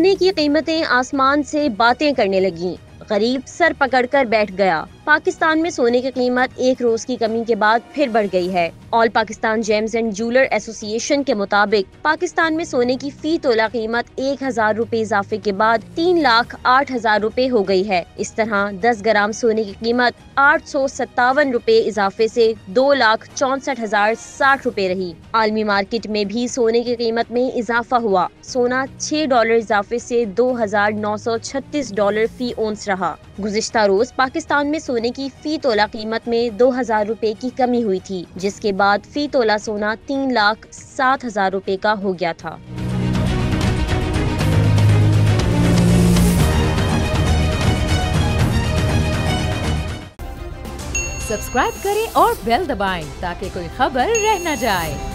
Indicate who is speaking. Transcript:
Speaker 1: सोने की कीमतें आसमान से बातें करने लगीं। गरीब सर पकड़कर बैठ गया। पाकिस्तान में सोने की कीमत एक रोज की कमी के बाद फिर बढ़ गई है। All Pakistan James and jeweller association के मुताबिक पाकिस्तान में सोने की फी तोला कीमत 1000 रुपए इजाफे के बाद 3,08,000 रुपए हो गई है। इस तरह 10 ग्राम सोने की कीमत 857 रुपए इजाफे से 2,64,060 रुपए रही। आलमी मार्केट में भी सोने की कीमत में इजाफा हुआ। सोना $6 इजाफे से $2,936 फी ओंस रहा। गुज़िश्ता रोज पाकिस्तान में सोने की फी तोला कीमत में 2,000 रुपए की कमी हुई थी, जिसके बाद फी तोला सोना 3,07,000 रुपए का हो गया था।
Speaker 2: सब्सक्राइब करें और बेल दबाएं ताकि कोई खबर रह न जाए।